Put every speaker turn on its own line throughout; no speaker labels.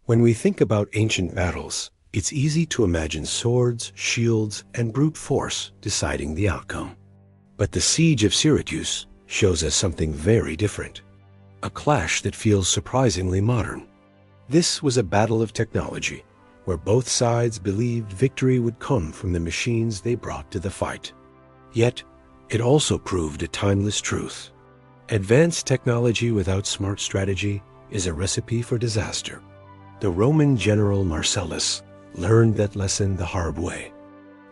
When we think about ancient battles, it's easy to imagine swords, shields, and brute force deciding the outcome. But the Siege of Syracuse shows us something very different. A clash that feels surprisingly modern. This was a battle of technology, where both sides believed victory would come from the machines they brought to the fight. Yet, it also proved a timeless truth. Advanced technology without smart strategy is a recipe for disaster. The Roman general Marcellus learned that lesson the hard way.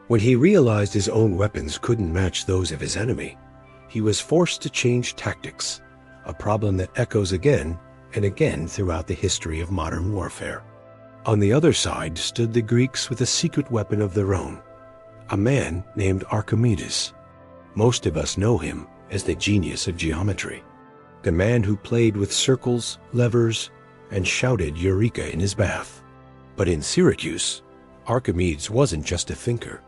When he realized his own weapons couldn't match those of his enemy, he was forced to change tactics, a problem that echoes again and again throughout the history of modern warfare. On the other side stood the Greeks with a secret weapon of their own, a man named Archimedes. Most of us know him as the genius of geometry, the man who played with circles, levers, and shouted Eureka in his bath. But in Syracuse, Archimedes wasn't just a thinker.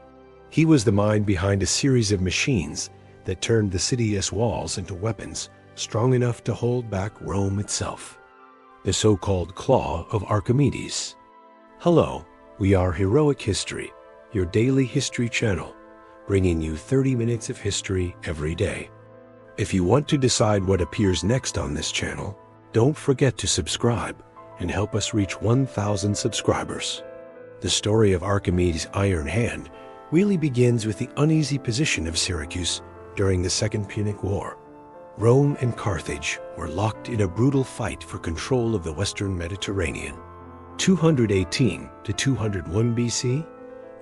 He was the mind behind a series of machines that turned the city's walls into weapons strong enough to hold back Rome itself. The so-called Claw of Archimedes. Hello, we are Heroic History, your daily history channel, bringing you 30 minutes of history every day. If you want to decide what appears next on this channel, don't forget to subscribe and help us reach 1,000 subscribers. The story of Archimedes' Iron Hand really begins with the uneasy position of Syracuse during the Second Punic War. Rome and Carthage were locked in a brutal fight for control of the Western Mediterranean. 218 to 201 BC,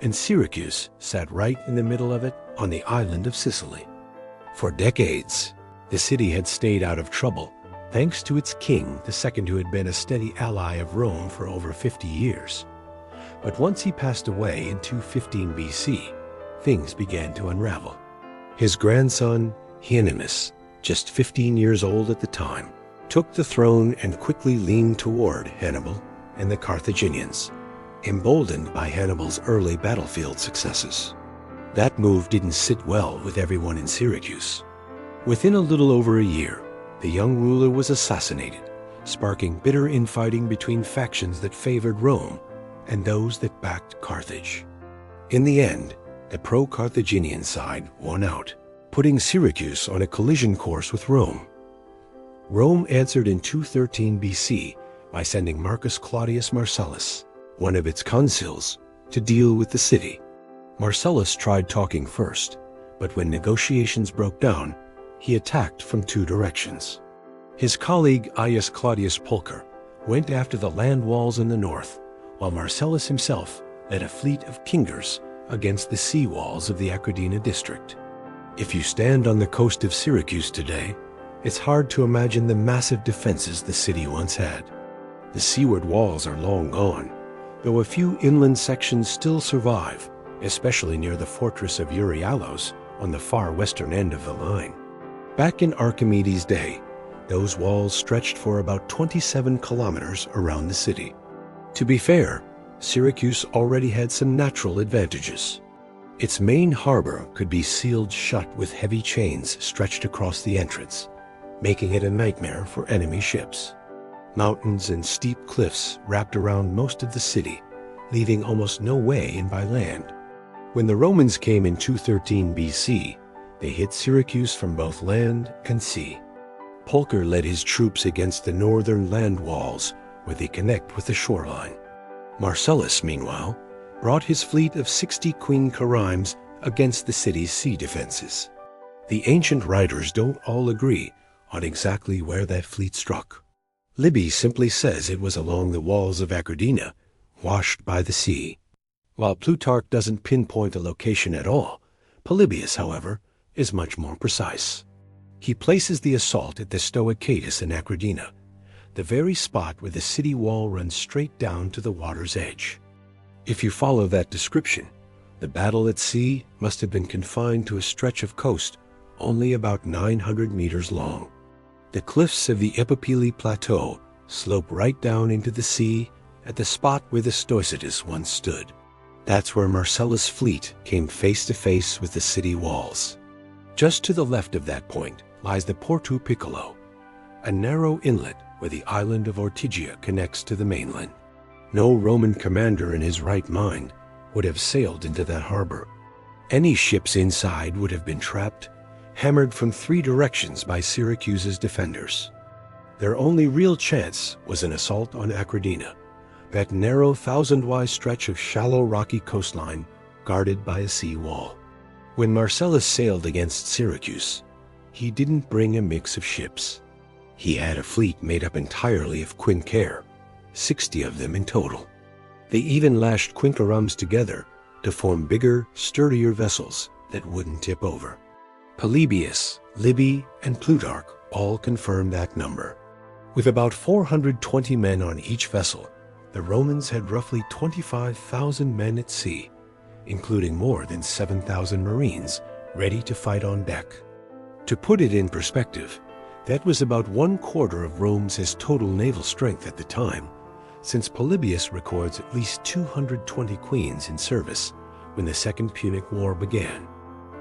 and Syracuse sat right in the middle of it on the island of Sicily. For decades, the city had stayed out of trouble thanks to its king, the second, who had been a steady ally of Rome for over 50 years. But once he passed away in 215 BC, things began to unravel. His grandson, Hieronymus, just 15 years old at the time, took the throne and quickly leaned toward Hannibal and the Carthaginians, emboldened by Hannibal's early battlefield successes. That move didn't sit well with everyone in Syracuse. Within a little over a year, the young ruler was assassinated, sparking bitter infighting between factions that favored Rome and those that backed Carthage. In the end, the pro-Carthaginian side won out, putting Syracuse on a collision course with Rome. Rome answered in 213 BC by sending Marcus Claudius Marcellus, one of its consuls, to deal with the city. Marcellus tried talking first, but when negotiations broke down, he attacked from two directions. His colleague Gaius Claudius Pulcher went after the land walls in the north, while Marcellus himself led a fleet of kingers against the sea walls of the Aquidina district. If you stand on the coast of Syracuse today, it's hard to imagine the massive defenses the city once had. The seaward walls are long gone, though a few inland sections still survive, especially near the fortress of Euryalus on the far western end of the line. Back in Archimedes' day, those walls stretched for about 27 kilometers around the city. To be fair, Syracuse already had some natural advantages. Its main harbor could be sealed shut with heavy chains stretched across the entrance, making it a nightmare for enemy ships. Mountains and steep cliffs wrapped around most of the city, leaving almost no way in by land. When the Romans came in 213 BC, they hit Syracuse from both land and sea. Pulcher led his troops against the northern land walls, where they connect with the shoreline. Marcellus, meanwhile, brought his fleet of 60 queen carimes against the city's sea defenses. The ancient writers don't all agree on exactly where that fleet struck. Livy simply says it was along the walls of Aquidina, washed by the sea. While Plutarch doesn't pinpoint a location at all, Polybius, however, is much more precise. He places the assault at the Stoicatus in Aquidina, the very spot where the city wall runs straight down to the water's edge. If you follow that description, the battle at sea must have been confined to a stretch of coast only about 900 meters long. The cliffs of the Epipili Plateau slope right down into the sea at the spot where the Stoicatus once stood. That's where Marcellus' fleet came face to face with the city walls. Just to the left of that point lies the Porto Piccolo, a narrow inlet where the island of Ortigia connects to the mainland. No Roman commander in his right mind would have sailed into that harbor. Any ships inside would have been trapped, hammered from 3 directions by Syracuse's defenders. Their only real chance was an assault on Acradina, that narrow 1,000-wide stretch of shallow rocky coastline guarded by a sea wall. When Marcellus sailed against Syracuse, he didn't bring a mix of ships. He had a fleet made up entirely of quinquerem, 60 of them in total. They even lashed quinqueremes together to form bigger, sturdier vessels that wouldn't tip over. Polybius, Livy, and Plutarch all confirmed that number. With about 420 men on each vessel, the Romans had roughly 25,000 men at sea, including more than 7,000 Marines ready to fight on deck. To put it in perspective, that was about 1/4 of Rome's total naval strength at the time, since Polybius records at least 220 queens in service when the Second Punic War began.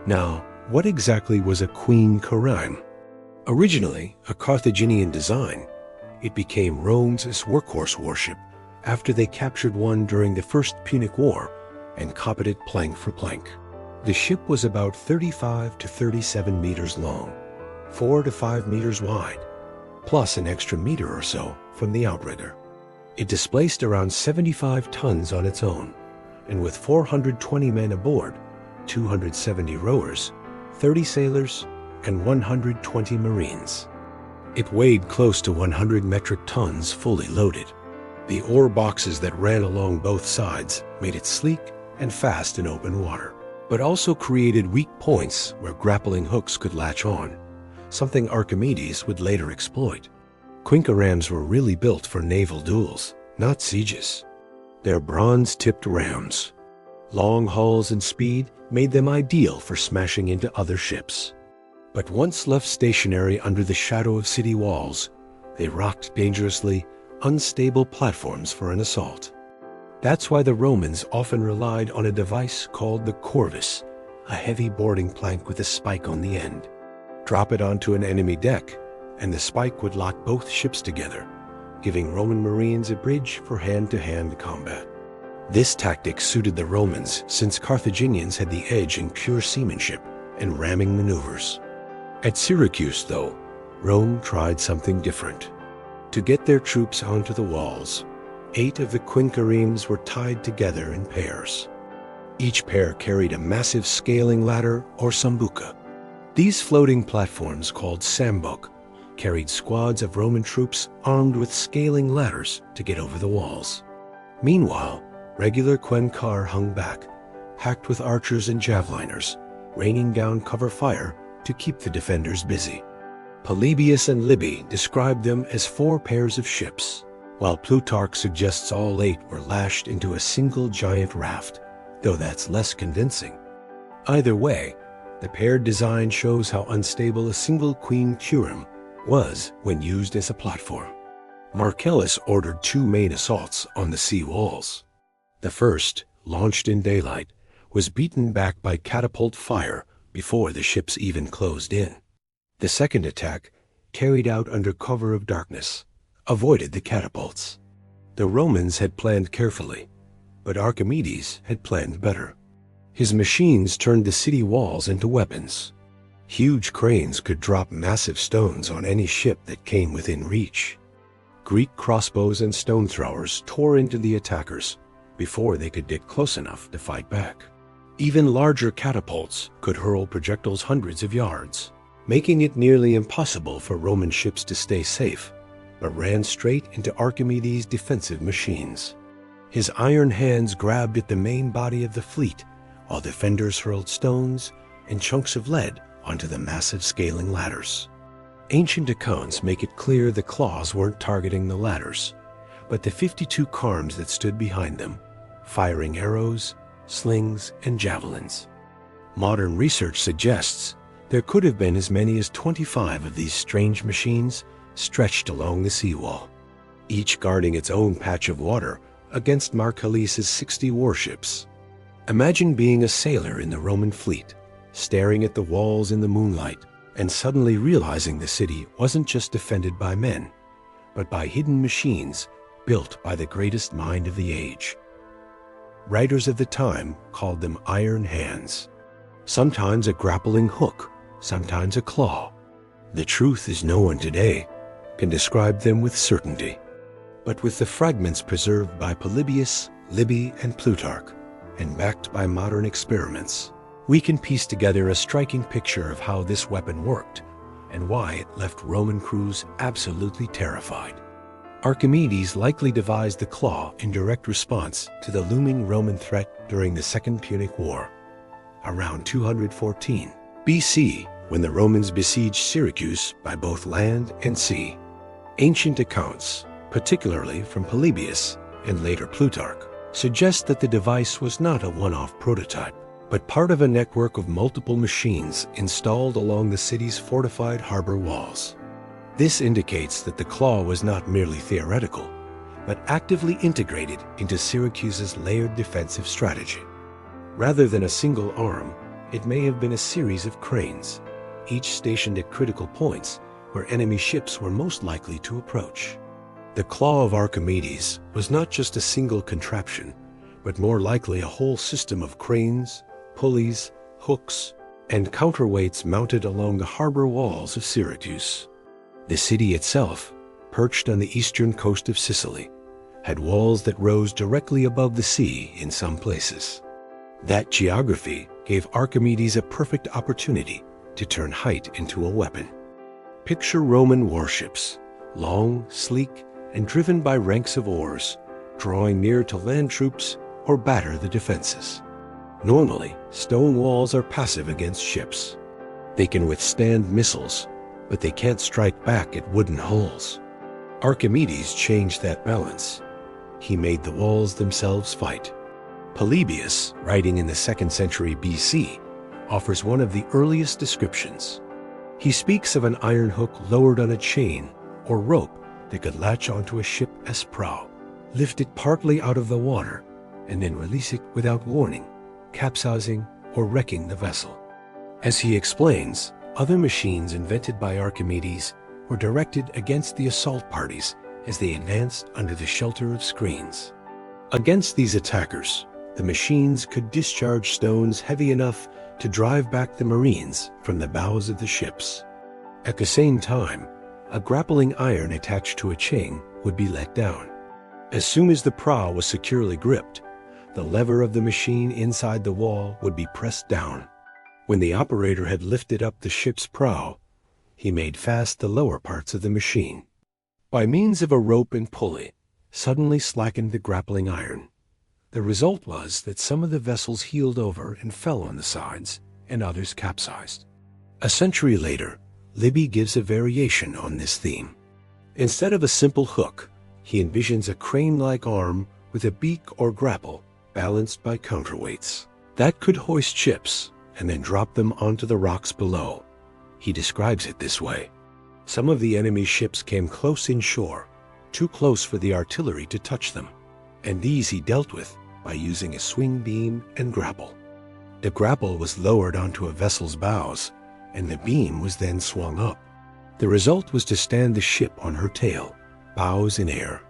Now, what exactly was a quinquereme? Originally a Carthaginian design, it became Rome's workhorse warship after they captured one during the First Punic War and copied it plank for plank. The ship was about 35 to 37 meters long, 4 to 5 meters wide, plus an extra meter or so from the outrigger. It displaced around 75 tons on its own, and with 420 men aboard, 270 rowers, 30 sailors, and 120 Marines. It weighed close to 100 metric tons fully loaded. The oar boxes that ran along both sides made it sleek and fast in open water, but also created weak points where grappling hooks could latch on, something Archimedes would later exploit. Quinqueremes were really built for naval duels, not sieges. Their bronze-tipped rams, long hulls and speed made them ideal for smashing into other ships. But once left stationary under the shadow of city walls, they rocked dangerously, unstable platforms for an assault. That's why the Romans often relied on a device called the corvus, a heavy boarding plank with a spike on the end. Drop it onto an enemy deck, and the spike would lock both ships together, giving Roman Marines a bridge for hand-to-hand combat. This tactic suited the Romans since Carthaginians had the edge in pure seamanship and ramming maneuvers. At Syracuse, though, Rome tried something different. To get their troops onto the walls, 8 of the quinqueremes were tied together in pairs. Each pair carried a massive scaling ladder or sambuca. These floating platforms, called sambok, carried squads of Roman troops armed with scaling ladders to get over the walls. Meanwhile, regular quinquer hung back, packed with archers and javeliners, raining down cover fire to keep the defenders busy. Polybius and Livy described them as 4 pairs of ships, while Plutarch suggests all 8 were lashed into a single giant raft, though that's less convincing. Either way, the paired design shows how unstable a single quinquereme was when used as a platform. Marcellus ordered 2 main assaults on the sea walls. The first, launched in daylight, was beaten back by catapult fire before the ships even closed in. The second attack, carried out under cover of darkness, avoided the catapults. The Romans had planned carefully, but Archimedes had planned better. His machines turned the city walls into weapons. Huge cranes could drop massive stones on any ship that came within reach. Greek crossbows and stone throwers tore into the attackers before they could get close enough to fight back. Even larger catapults could hurl projectiles hundreds of yards, making it nearly impossible for Roman ships to stay safe, but ran straight into Archimedes' defensive machines. His iron hands grabbed at the main body of the fleet, while defenders hurled stones and chunks of lead onto the massive scaling ladders. Ancient accounts make it clear the claws weren't targeting the ladders, but the 52 carms that stood behind them, firing arrows, slings, and javelins. Modern research suggests there could have been as many as 25 of these strange machines stretched along the seawall, each guarding its own patch of water against Marcellus' 60 warships. Imagine being a sailor in the Roman fleet, staring at the walls in the moonlight, and suddenly realizing the city wasn't just defended by men, but by hidden machines built by the greatest mind of the age. Writers of the time called them iron hands. Sometimes a grappling hook, sometimes a claw. The truth is no one today can describe them with certainty. But with the fragments preserved by Polybius, Livy, and Plutarch, and backed by modern experiments, we can piece together a striking picture of how this weapon worked and why it left Roman crews absolutely terrified. Archimedes likely devised the claw in direct response to the looming Roman threat during the Second Punic War, around 214 BC, when the Romans besieged Syracuse by both land and sea. Ancient accounts, particularly from Polybius and later Plutarch, suggest that the device was not a one-off prototype, but part of a network of multiple machines installed along the city's fortified harbor walls. This indicates that the claw was not merely theoretical, but actively integrated into Syracuse's layered defensive strategy. Rather than a single arm, it may have been a series of cranes, each stationed at critical points where enemy ships were most likely to approach. The claw of Archimedes was not just a single contraption, but more likely a whole system of cranes, pulleys, hooks, and counterweights mounted along the harbor walls of Syracuse. The city itself, perched on the eastern coast of Sicily, had walls that rose directly above the sea in some places. That geography gave Archimedes a perfect opportunity to turn height into a weapon. Picture Roman warships, long, sleek, and driven by ranks of oars, drawing near to land troops or batter the defenses. Normally, stone walls are passive against ships. They can withstand missiles, but they can't strike back at wooden hulls. Archimedes changed that balance. He made the walls themselves fight. Polybius, writing in the 2nd century BC, offers one of the earliest descriptions. He speaks of an iron hook lowered on a chain or rope that could latch onto a ship's prow, lift it partly out of the water, and then release it without warning, capsizing or wrecking the vessel. As he explains, other machines invented by Archimedes were directed against the assault parties as they advanced under the shelter of screens. Against these attackers, the machines could discharge stones heavy enough to drive back the marines from the bows of the ships. At the same time, a grappling iron attached to a chain would be let down. As soon as the prow was securely gripped, the lever of the machine inside the wall would be pressed down. When the operator had lifted up the ship's prow, he made fast the lower parts of the machine. By means of a rope and pulley, suddenly slackened the grappling iron. The result was that some of the vessels heeled over and fell on the sides, and others capsized. A century later, Livy gives a variation on this theme. Instead of a simple hook, he envisions a crane-like arm with a beak or grapple balanced by counterweights that could hoist ships and then drop them onto the rocks below. He describes it this way: some of the enemy ships came close inshore, too close for the artillery to touch them, and these he dealt with by using a swing beam and grapple. The grapple was lowered onto a vessel's bows, and the beam was then swung up. The result was to stand the ship on her tail, bows in air.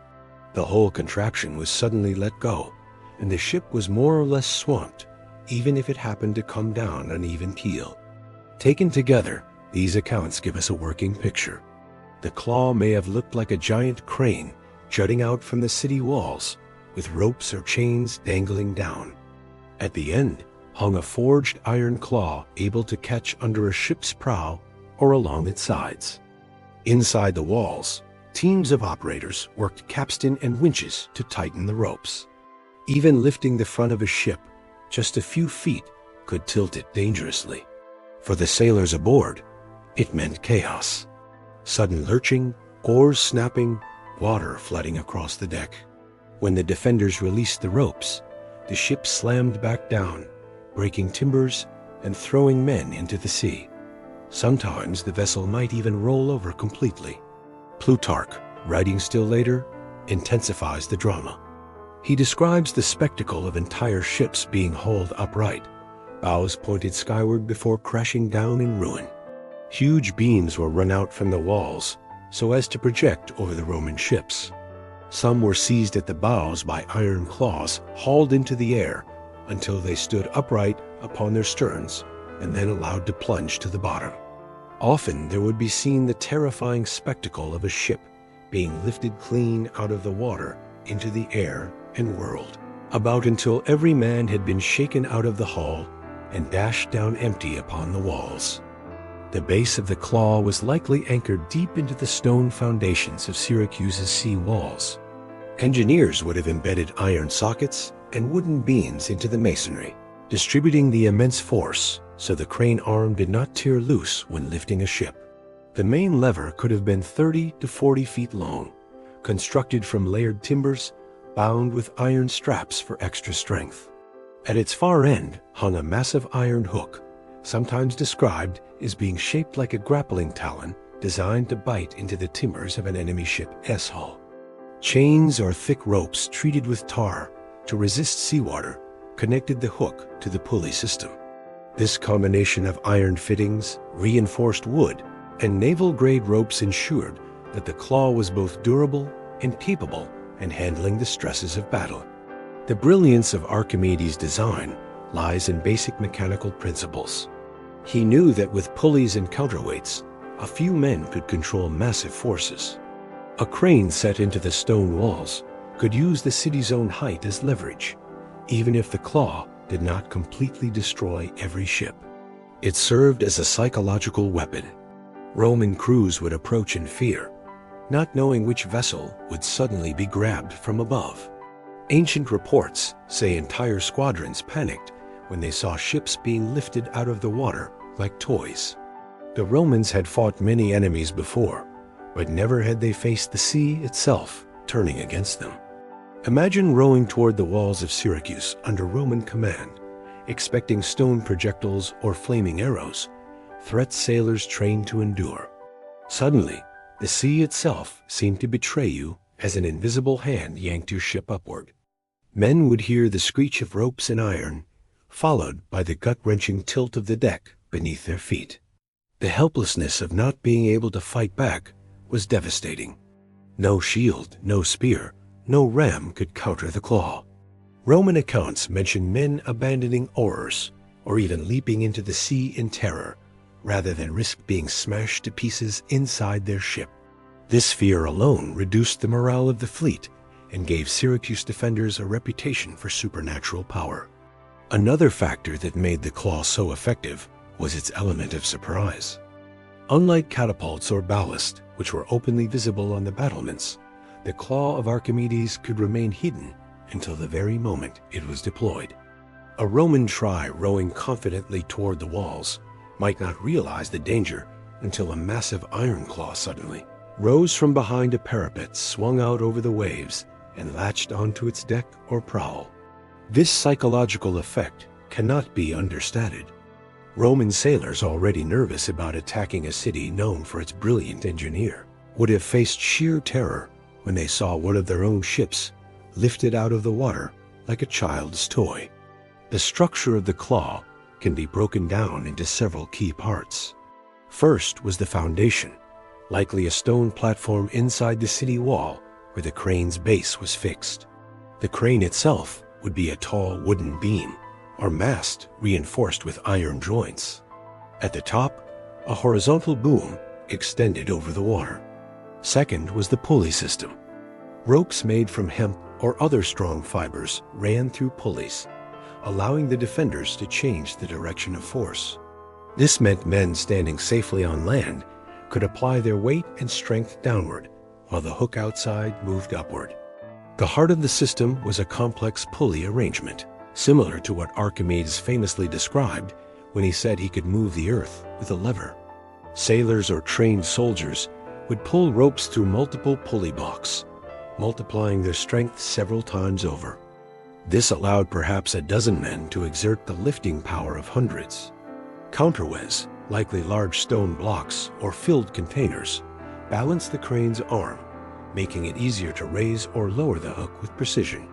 The whole contraption was suddenly let go, and the ship was more or less swamped, even if it happened to come down an even keel. Taken together, these accounts give us a working picture. The claw may have looked like a giant crane jutting out from the city walls, with ropes or chains dangling down. At the end hung a forged iron claw able to catch under a ship's prow or along its sides. Inside the walls, teams of operators worked capstan and winches to tighten the ropes. Even lifting the front of a ship just a few feet could tilt it dangerously. For the sailors aboard, it meant chaos. Sudden lurching, oars snapping, water flooding across the deck. When the defenders released the ropes, the ship slammed back down, breaking timbers and throwing men into the sea. Sometimes the vessel might even roll over completely. Plutarch, writing still later, intensifies the drama. He describes the spectacle of entire ships being hauled upright, bows pointed skyward before crashing down in ruin. Huge beams were run out from the walls so as to project over the Roman ships. Some were seized at the bows by iron claws hauled into the air until they stood upright upon their sterns and then allowed to plunge to the bottom. Often there would be seen the terrifying spectacle of a ship being lifted clean out of the water into the air and whirled about until every man had been shaken out of the hull and dashed down empty upon the walls. The base of the claw was likely anchored deep into the stone foundations of Syracuse's sea walls. Engineers would have embedded iron sockets and wooden beams into the masonry, distributing the immense force so the crane arm did not tear loose when lifting a ship. The main lever could have been 30 to 40 feet long, constructed from layered timbers, bound with iron straps for extra strength. At its far end hung a massive iron hook, sometimes described as being shaped like a grappling talon designed to bite into the timbers of an enemy ship's hull. Chains or thick ropes treated with tar to resist seawater connected the hook to the pulley system. This combination of iron fittings, reinforced wood, and naval-grade ropes ensured that the claw was both durable and capable in handling the stresses of battle. The brilliance of Archimedes' design lies in basic mechanical principles. He knew that with pulleys and counterweights, a few men could control massive forces. A crane set into the stone walls could use the city's own height as leverage, even if the claw did not completely destroy every ship. It served as a psychological weapon. Roman crews would approach in fear, not knowing which vessel would suddenly be grabbed from above. Ancient reports say entire squadrons panicked when they saw ships being lifted out of the water like toys. The Romans had fought many enemies before, but never had they faced the sea itself turning against them. Imagine rowing toward the walls of Syracuse under Roman command, expecting stone projectiles or flaming arrows, threats sailors trained to endure. Suddenly, the sea itself seemed to betray you as an invisible hand yanked your ship upward. Men would hear the screech of ropes and iron, followed by the gut-wrenching tilt of the deck beneath their feet. The helplessness of not being able to fight back was devastating. No shield, no spear, no ram could counter the claw. Roman accounts mention men abandoning oars or even leaping into the sea in terror, rather than risk being smashed to pieces inside their ship. This fear alone reduced the morale of the fleet and gave Syracuse defenders a reputation for supernatural power. Another factor that made the claw so effective was its element of surprise. Unlike catapults or ballast, which were openly visible on the battlements, the claw of Archimedes could remain hidden until the very moment it was deployed. A Roman try rowing confidently toward the walls might not realize the danger until a massive iron claw suddenly rose from behind a parapet, swung out over the waves, and latched onto its deck or prow. This psychological effect cannot be understated. Roman sailors, already nervous about attacking a city known for its brilliant engineer, would have faced sheer terror when they saw one of their own ships lifted out of the water like a child's toy. The structure of the claw can be broken down into several key parts. First was the foundation, likely a stone platform inside the city wall where the crane's base was fixed. The crane itself would be a tall wooden beam or mast reinforced with iron joints. At the top, a horizontal boom extended over the water. Second was the pulley system. Ropes made from hemp or other strong fibers ran through pulleys, allowing the defenders to change the direction of force. This meant men standing safely on land could apply their weight and strength downward, while the hook outside moved upward. The heart of the system was a complex pulley arrangement, similar to what Archimedes famously described when he said he could move the earth with a lever. Sailors or trained soldiers would pull ropes through multiple pulley blocks, multiplying their strength several times over. This allowed perhaps a dozen men to exert the lifting power of hundreds. Counterweights, likely large stone blocks or filled containers, balanced the crane's arm, making it easier to raise or lower the hook with precision.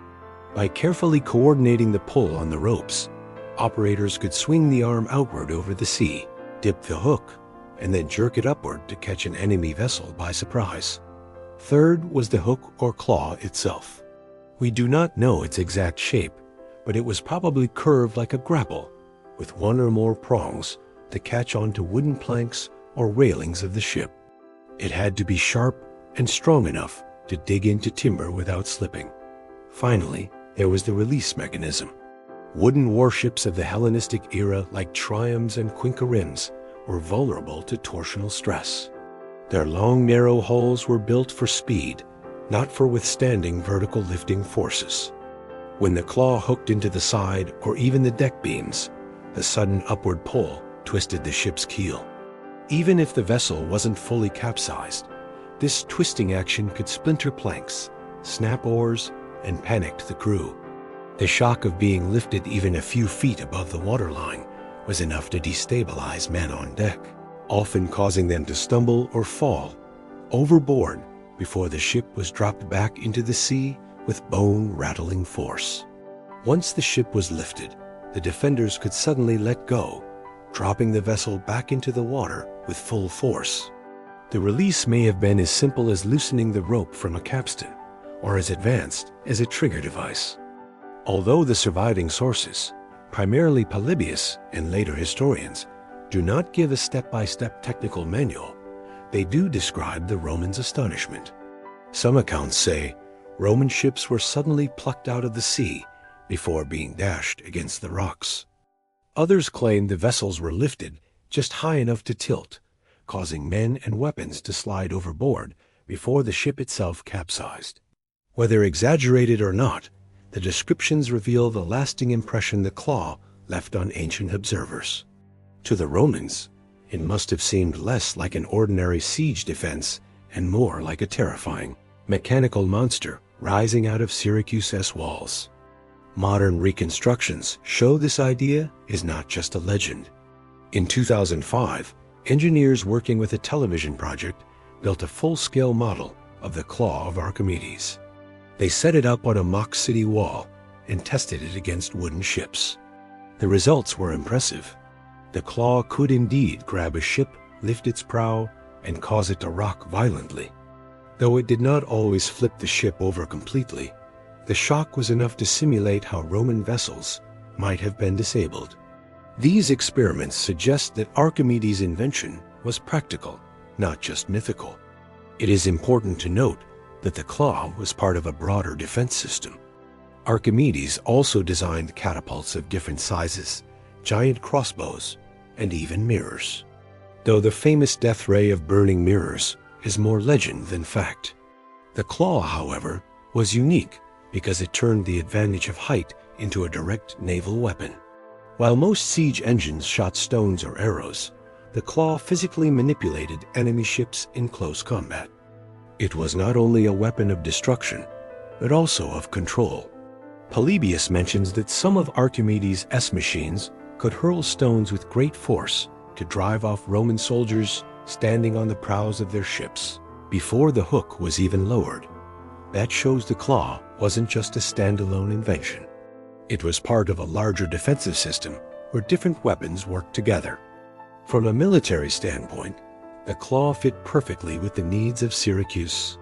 By carefully coordinating the pull on the ropes, operators could swing the arm outward over the sea, dip the hook, and then jerk it upward to catch an enemy vessel by surprise. Third was the hook or claw itself. We do not know its exact shape, but it was probably curved like a grapple, with one or more prongs to catch onto wooden planks or railings of the ship. It had to be sharp and strong enough to dig into timber without slipping. Finally, there was the release mechanism. Wooden warships of the Hellenistic era like triremes and quinqueremes were vulnerable to torsional stress. Their long, narrow hulls were built for speed, not for withstanding vertical lifting forces. When the claw hooked into the side or even the deck beams, the sudden upward pull twisted the ship's keel. Even if the vessel wasn't fully capsized, this twisting action could splinter planks, snap oars, and panic the crew. The shock of being lifted even a few feet above the waterline was enough to destabilize men on deck, often causing them to stumble or fall overboard before the ship was dropped back into the sea with bone-rattling force. Once the ship was lifted, the defenders could suddenly let go, dropping the vessel back into the water with full force. The release may have been as simple as loosening the rope from a capstan, or as advanced as a trigger device. Although the surviving sources, primarily Polybius and later historians, do not give a step-by-step technical manual, they do describe the Romans' astonishment. Some accounts say Roman ships were suddenly plucked out of the sea before being dashed against the rocks. Others claim the vessels were lifted just high enough to tilt, causing men and weapons to slide overboard before the ship itself capsized. Whether exaggerated or not, the descriptions reveal the lasting impression the claw left on ancient observers. To the Romans, it must have seemed less like an ordinary siege defense and more like a terrifying, mechanical monster rising out of Syracuse's walls. Modern reconstructions show this idea is not just a legend. In 2005, engineers working with a television project built a full-scale model of the claw of Archimedes. They set it up on a mock city wall and tested it against wooden ships. The results were impressive. The claw could indeed grab a ship, lift its prow, and cause it to rock violently. Though it did not always flip the ship over completely, the shock was enough to simulate how Roman vessels might have been disabled. These experiments suggest that Archimedes' invention was practical, not just mythical. It is important to note that the claw was part of a broader defense system. Archimedes also designed catapults of different sizes, giant crossbows, and even mirrors. Though the famous death ray of burning mirrors is more legend than fact. The claw, however, was unique because it turned the advantage of height into a direct naval weapon. While most siege engines shot stones or arrows, the claw physically manipulated enemy ships in close combat. It was not only a weapon of destruction, but also of control. Polybius mentions that some of Archimedes' S-machines could hurl stones with great force to drive off Roman soldiers standing on the prows of their ships before the hook was even lowered. That shows the claw wasn't just a standalone invention. It was part of a larger defensive system where different weapons worked together. From a military standpoint, the claw fit perfectly with the needs of Syracuse.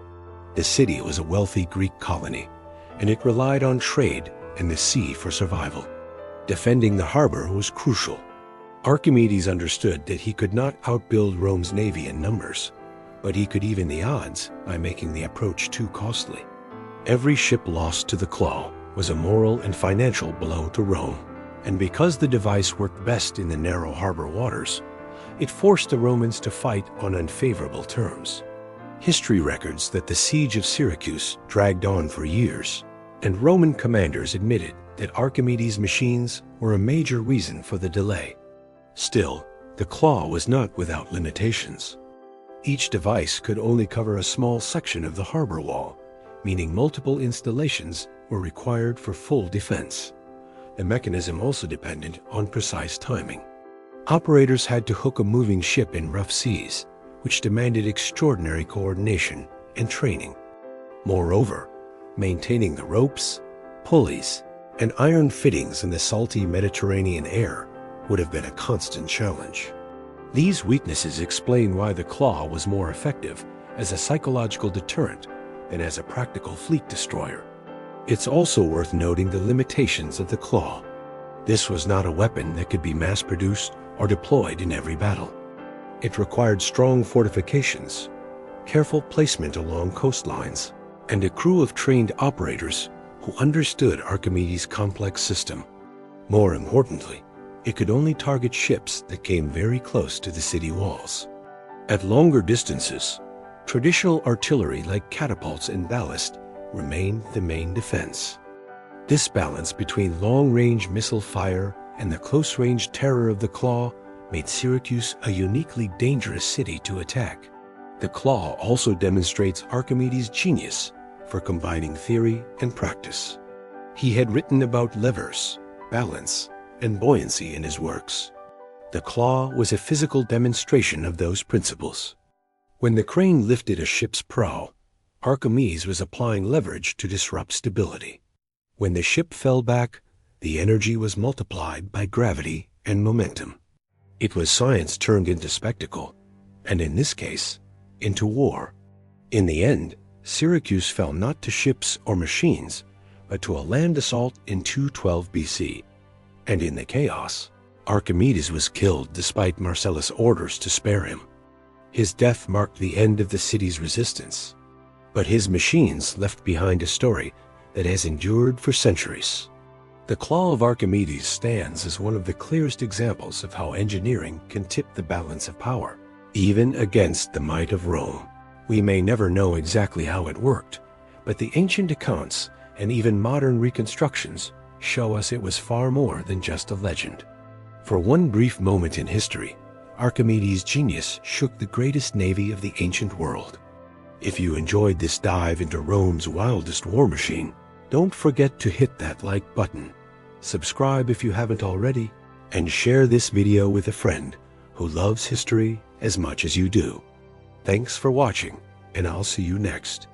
The city was a wealthy Greek colony, and it relied on trade and the sea for survival. Defending the harbor was crucial. Archimedes understood that he could not outbuild Rome's navy in numbers, but he could even the odds by making the approach too costly. Every ship lost to the claw was a moral and financial blow to Rome, and because the device worked best in the narrow harbor waters, it forced the Romans to fight on unfavorable terms. History records that the Siege of Syracuse dragged on for years, and Roman commanders admitted that Archimedes' machines were a major reason for the delay. Still, the claw was not without limitations. Each device could only cover a small section of the harbor wall, meaning multiple installations were required for full defense. The mechanism also depended on precise timing. Operators had to hook a moving ship in rough seas, which demanded extraordinary coordination and training. Moreover, maintaining the ropes, pulleys, and iron fittings in the salty Mediterranean air would have been a constant challenge. These weaknesses explain why the claw was more effective as a psychological deterrent than as a practical fleet destroyer. It's also worth noting the limitations of the claw. This was not a weapon that could be mass-produced or deployed in every battle. It required strong fortifications, careful placement along coastlines, and a crew of trained operators who understood Archimedes' complex system. More importantly, it could only target ships that came very close to the city walls. At longer distances, traditional artillery like catapults and ballast remained the main defense. This balance between long-range missile fire and the close-range terror of the claw made Syracuse a uniquely dangerous city to attack. The claw also demonstrates Archimedes' genius for combining theory and practice. He had written about levers, balance, and buoyancy in his works. The claw was a physical demonstration of those principles. When the crane lifted a ship's prow, Archimedes was applying leverage to disrupt stability. When the ship fell back, the energy was multiplied by gravity and momentum. It was science turned into spectacle, and in this case, into war. In the end, Syracuse fell not to ships or machines, but to a land assault in 212 BC. And in the chaos, Archimedes was killed despite Marcellus' orders to spare him. His death marked the end of the city's resistance, but his machines left behind a story that has endured for centuries. The claw of Archimedes stands as one of the clearest examples of how engineering can tip the balance of power, even against the might of Rome. We may never know exactly how it worked, but the ancient accounts and even modern reconstructions show us it was far more than just a legend. For one brief moment in history, Archimedes' genius shook the greatest navy of the ancient world. If you enjoyed this dive into Rome's wildest war machine, don't forget to hit that like button, subscribe if you haven't already, and share this video with a friend who loves history as much as you do. Thanks for watching, and I'll see you next.